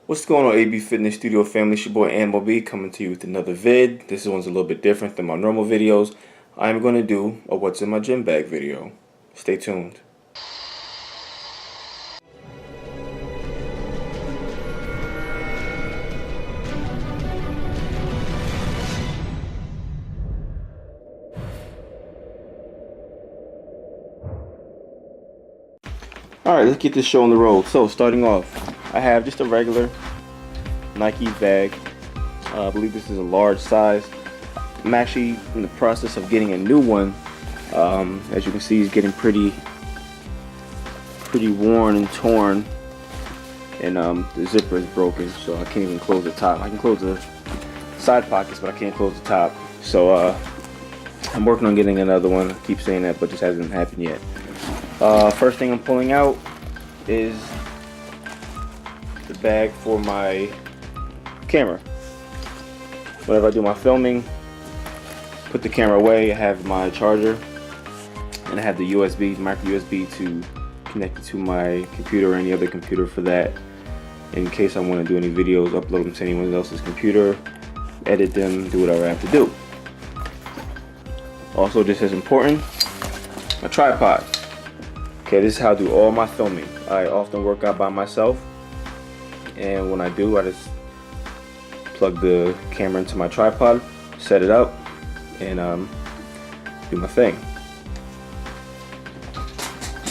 What's going on, ABFitnessStudio family? It's your boy Animal B coming to you with another vid. This one's a little bit different than my normal videos. I'm going to do a what's in my gym bag video. Stay tuned. Alright, let's get this show on the road. So, starting off, I have just a regular Nike bag. I believe this is a large size. I'm actually in the process of getting a new one. As you can see, it's getting pretty worn and torn, and the zipper is broken, so I can't even close the top. I can close the side pockets, but I can't close the top. So I'm working on getting another one. I keep saying that, but this hasn't happened yet. First thing I'm pulling out is the bag for my camera. Whenever I do my filming, put the camera away, I have my charger, and I have the USB, micro USB to connect it to my computer or any other computer for that, in case I want to do any videos, upload them to anyone else's computer, edit them, do whatever I have to do. Also, just as important, a tripod. Okay, this is how I do all my filming. I often work out by myself, and when I do, I just plug the camera into my tripod, set it up, and do my thing.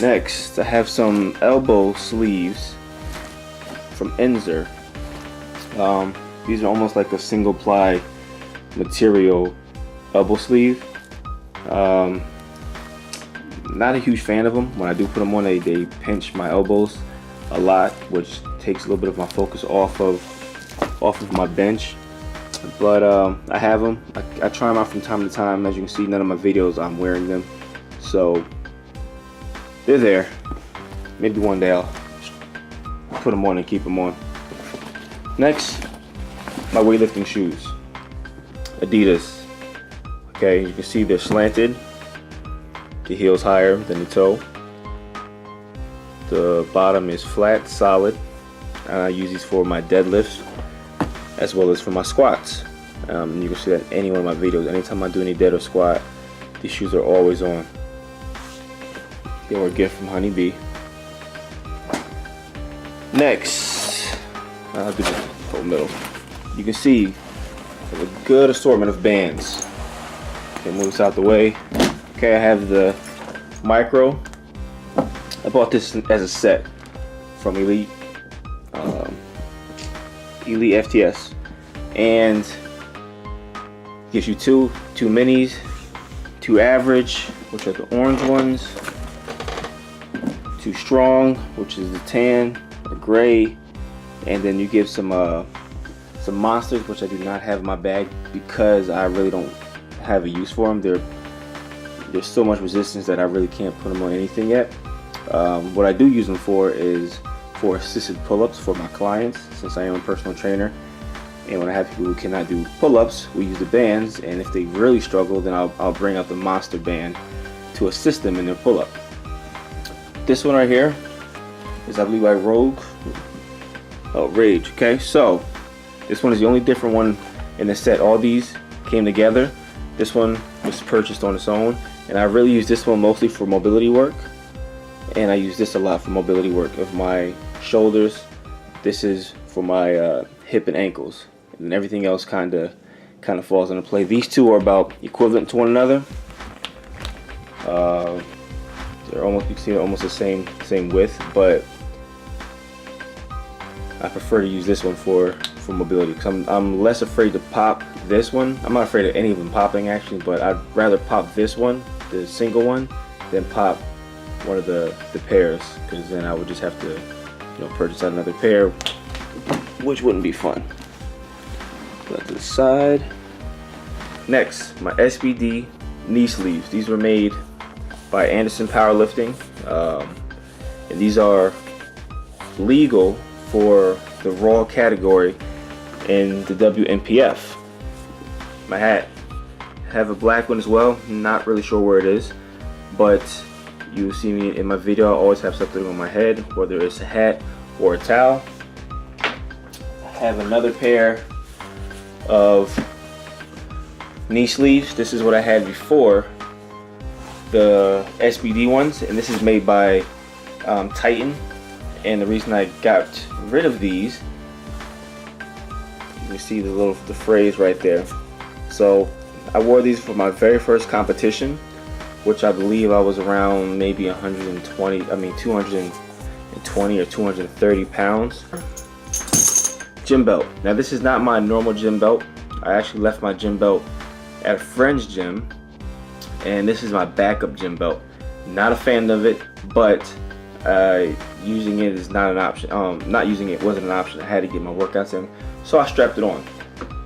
Next, I have some elbow sleeves from Enzer. These are almost like a single ply material elbow sleeve. Not a huge fan of them. When I do put them on, they pinch my elbows a lot, which takes a little bit of my focus off of my bench. But I have them. I try them out from time to time. As you can see, none of my videos I'm wearing them, so they're there. Maybe one day I'll put them on and keep them on. Next, my weightlifting shoes, Adidas. Okay, you can see they're slanted. The heel's higher than the toe. The bottom is flat, solid. I use these for my deadlifts as well as for my squats. You can see that in any one of my videos. Anytime I do any dead or squat, these shoes are always on. They were a gift from Honey Bee. Next, I'll do the whole middle. You can see a good assortment of bands. Okay, move this out the way. Okay, I have the micro. I bought this as a set from Elite FTS, and gives you two minis, two average, which are the orange ones, two strong, which is the tan, the gray, and then you give some monsters, which I do not have in my bag because I really don't have a use for them. There's so much resistance that I really can't put them on anything yet. What I do use them for is for assisted pull-ups for my clients, since I am a personal trainer. And when I have people who cannot do pull-ups, we use the bands, and if they really struggle, then I'll bring out the monster band to assist them in their pull-up. This one right here is, I believe, by Rage. Okay, so this one is the only different one in the set. All these came together. This one was purchased on its own, and I really use this one mostly for mobility work, and I use this a lot for mobility work of my shoulders. This is for my hip and ankles, and everything else kind of falls into play. These two are about equivalent to one another. They're almost, you can see, they're almost the same width, but I prefer to use this one for mobility because I'm less afraid to pop this one. I'm not afraid of any of them popping actually, but I'd rather pop this one, the single one, than pop one of the pairs, because then I would just have to purchase another pair, which wouldn't be fun. Put that to the side. Next, my SBD knee sleeves. These were made by Anderson Powerlifting, and these are legal for the raw category in the WNPF. My hat, I have a black one as well. Not really sure where it is, but you see me in my video. I always have something on my head, whether it's a hat or a towel. have another pair of knee sleeves. This is what I had before, the SBD ones, and this is made by Titan. And the reason I got rid of these, you can see the phrase right there. So I wore these for my very first competition, which I believe I was around maybe 220 or 230 pounds. Gym belt. Now this is not my normal gym belt. I actually left my gym belt at a friend's gym, and this is my backup gym belt. Not a fan of it, but using it is not an option. Not using it wasn't an option. I had to get my workouts in, so I strapped it on.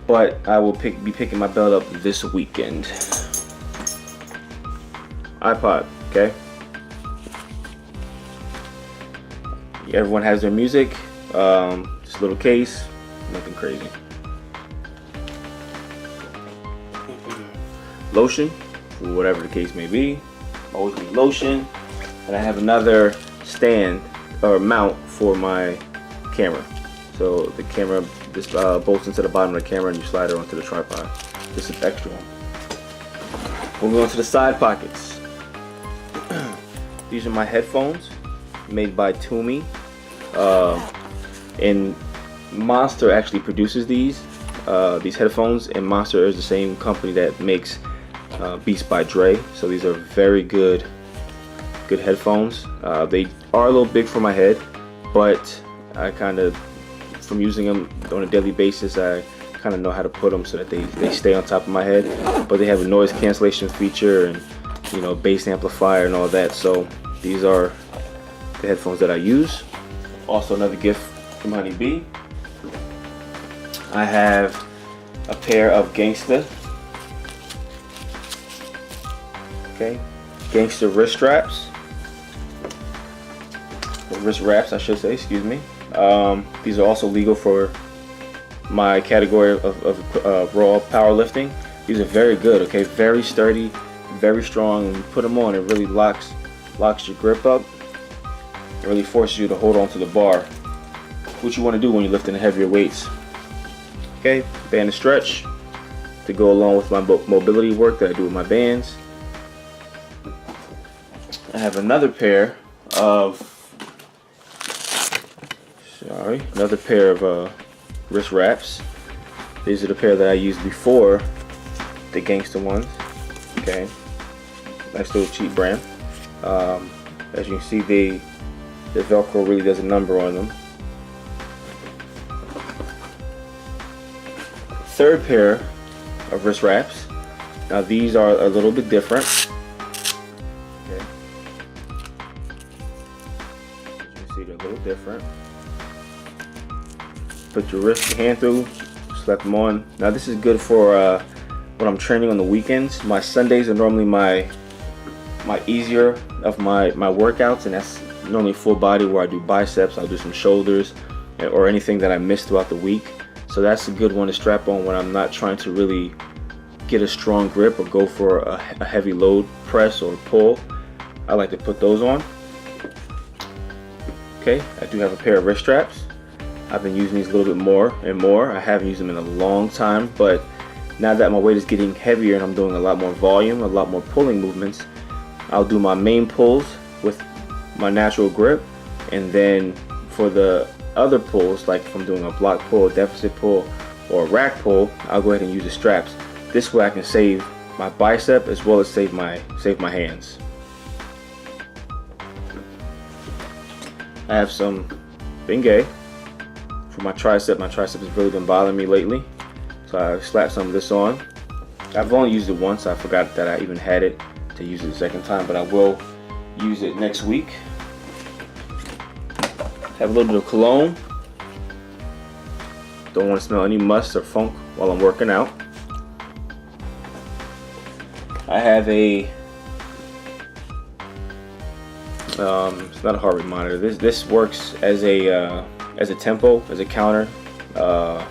But I will be picking my belt up this weekend. iPod, okay. Everyone has their music. Just a little case, nothing crazy. Lotion, for whatever the case may be. Always need lotion. And I have another stand or mount for my camera. So the camera, this bolts into the bottom of the camera and you slide it onto the tripod. This is extra one. Moving on to the side pockets. These are my headphones, made by Toomey. And Monster actually produces these headphones, and Monster is the same company that makes Beats by Dre. So these are very good headphones. They are a little big for my head, but I kind of, from using them on a daily basis, I kind of know how to put them so that they stay on top of my head. But they have a noise cancellation feature and, you know, bass amplifier and all that. So these are the headphones that I use. Also another gift from Honey Bee. I have a pair of Gangsta wrist straps. Wrist wraps, I should say, excuse me. These are also legal for my category of raw powerlifting. These are very good, okay? Very sturdy, very strong. When you put them on, it really locks your grip up. It really forces you to hold on to the bar, which you want to do when you're lifting heavier weights. Okay, band and stretch to go along with my mobility work that I do with my bands. I have another pair of wrist wraps. These are the pair that I used before the Gangsta ones. Okay, nice little cheap brand. As you can see, the Velcro really does a number on them. Third pair of wrist wraps. Now these are a little bit different. Okay. As you can see, they're a little different. Put your hand through, slap them on. Now this is good for when I'm training on the weekends. My Sundays are normally my easier of my workouts, and that's normally full body, where I do biceps, I'll do some shoulders, or anything that I miss throughout the week. So that's a good one to strap on when I'm not trying to really get a strong grip or go for a heavy load press or pull. I like to put those on. Okay, I do have a pair of wrist straps. I've been using these a little bit more and more. I haven't used them in a long time, but now that my weight is getting heavier and I'm doing a lot more volume, a lot more pulling movements, I'll do my main pulls with my natural grip, and then for the other pulls, like if I'm doing a block pull, deficit pull, or a rack pull, I'll go ahead and use the straps. This way I can save my bicep as well as save my hands. I have some Bengay for my tricep. My tricep has really been bothering me lately, so I slapped some of this on. I've only used it once. I forgot that I even had it to use it the second time, but I will use it next week. Have a little bit of cologne. Don't want to smell any must or funk while I'm working out. I have a it's not a heart rate monitor. This works as a tempo, as a counter, so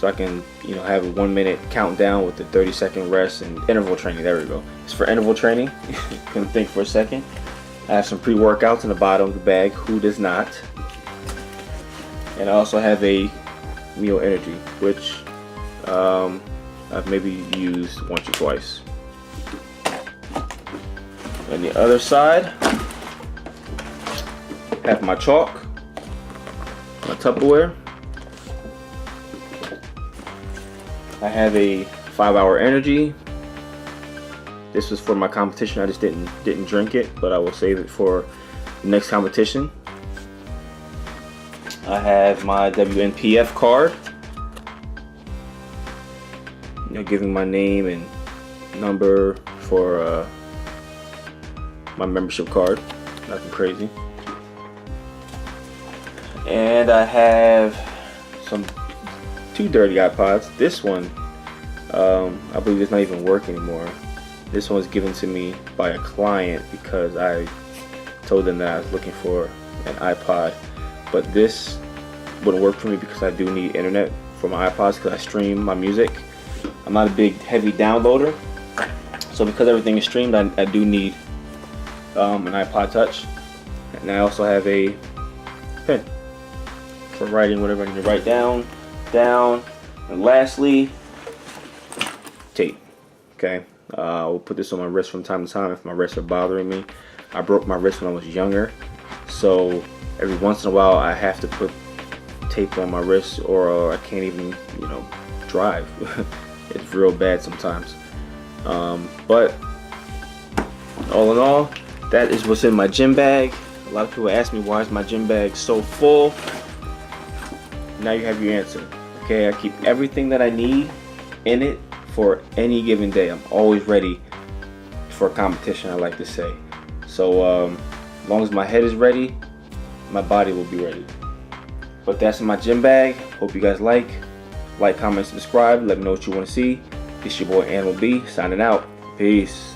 I can have a 1 minute countdown with the 30-second rest and interval training. There we go. It's for interval training. Couldn't think for a second. I have some pre-workouts in the bottom of the bag. Who does not? And I also have a meal energy, which I've maybe used once or twice. On the other side, have my chalk, my Tupperware. I have a 5-hour energy. This was for my competition. I just didn't drink it, but I will save it for the next competition. I have my WNPF card, giving my name and number for my membership card. Nothing crazy. And I have two dirty iPods. This one, I believe it's not even working anymore. This one was given to me by a client because I told them that I was looking for an iPod, but this wouldn't work for me because I do need internet for my iPods because I stream my music. I'm not a big heavy downloader, so because everything is streamed, I do need an iPod Touch. And I also have a pen for writing whatever I need to write down. And lastly, tape. Okay, we'll put this on my wrist from time to time if my wrists are bothering me. I broke my wrist when I was younger, so every once in a while I have to put tape on my wrist, or I can't even, drive. It's real bad sometimes. But all in all, that is what's in my gym bag. A lot of people ask me, why is my gym bag so full? Now you have your answer. Okay, I keep everything that I need in it for any given day. I'm always ready for a competition, I like to say. So as long as my head is ready, my body will be ready. But that's in my gym bag. Hope you guys like, comment, subscribe. Let me know what you want to see. It's your boy Animal B signing out. Peace.